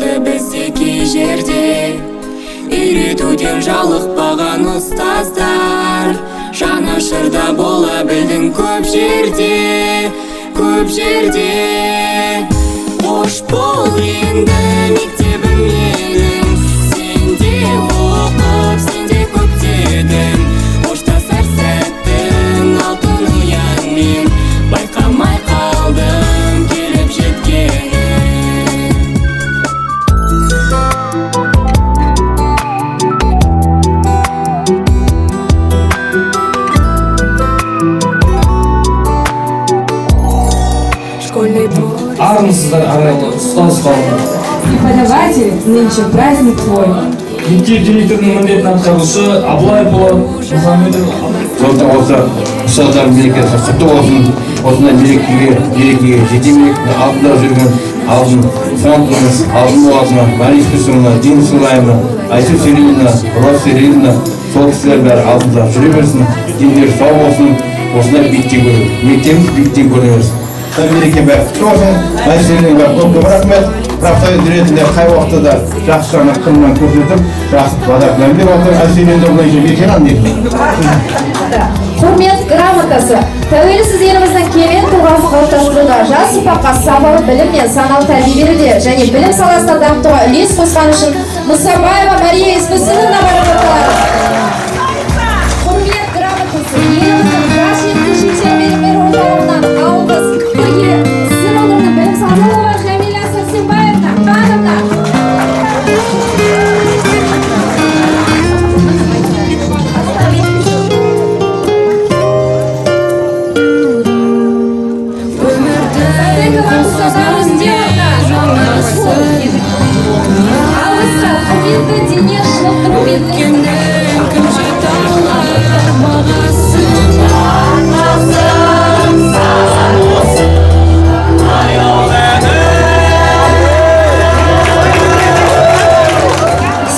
қалды біздегі жерде, үйретуден жалықпаған ұстаздар. Жанашырда бола білдің көп жерде, көп жерде. Қош бол енді мектебім менің, сенде оқып, сенде көктедім. Қоштасар сәттің алтын ұянмен, байқамай қалдым келіп жеткенін. Школьный двор. Армысыздар, ұстаз қауым. Преподаватель, нынче праздник твой. Мектеп директорының міндетін атқарушы Абылайұлы Мұхамедов. Сондықтан осы ұстаздар мерекесі құтты болсын. Осындай мерекеге жетемек алдында жүрген алтын фондымыз, алтын болатыны, Борис Песуовна, Дина Сулаевна, Айсу Серилина, Рос Серилина, сол кісілер бәрі алдында жүре берсін. Дендері сау болсын. Осындай биіктен көреді. Мектебіміз биіктен көре берсін. Мереке бәрі құтты болсын. Мәселенің бәрі көп рахмет. Профсоюз ретінде қай уақытта да жақсы жағынан қырынан көрсетіп, жақсы бадақ мәлімдеп отыр. Әселенді бұлайша мерекені аңдайсың. Құрмет грамотасы. Тәуелсіз еліміздің кемел тұлғасын қалыптастыруда, жас ұрпаққа сапалы білім мен саналы тәрбие беруде және білім саласында дамытуға үлес қосқаны үшін Мұсабаева Мария Естусыновна марапатталады. Құрмет грамотасы. Еліміздің жас жеткіншектер білім орталығынан алғыс бірге сыр олардың білім саласында Жәмила Сәрсенбаевна ханымна.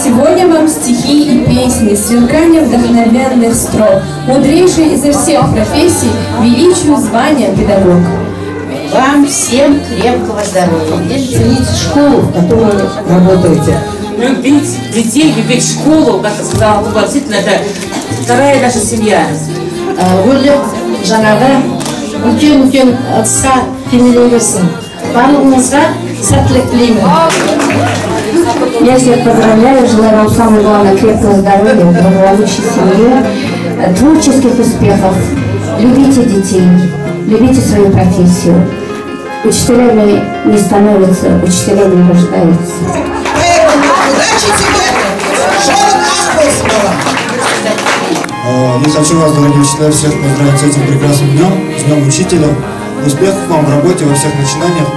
Сегодня вам стихи и песни, сверкание вдохновенных строк, мудрейший изо всех профессий, величию звания педагог. Вам всем крепкого здоровья. Цените школу, в которой вы работаете. Любить детей, любить школу, как сказала Куба, действительно, это вторая наша семья. Өрлеп жаңағы үлкен ысқа кенелей берсін. Барлығыңызға сәттілік тілеймін. Я всех поздравляю, желаю вам самого главного крепкого здоровья, благополучной семьи, творческих успехов. Любите детей, любите свою профессию. Учителями не становятся, учителями рождаются. Удачи тебе! Я хочу вас, дорогие учителя, всех поздравить с этим прекрасным днем, с Днем Учителя. Успехов вам в работе, во всех начинаниях.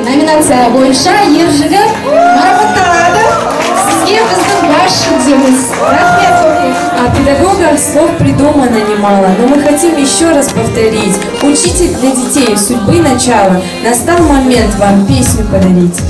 Номинация бойынша ержігіп марапатталады. Сізге біздің бас жүлдеміз. Рахмет. О педагогах слов придумано немало, но мы хотим еще раз повторить. Учитель для детей, судьбы начала. Настал момент вам песню подарить.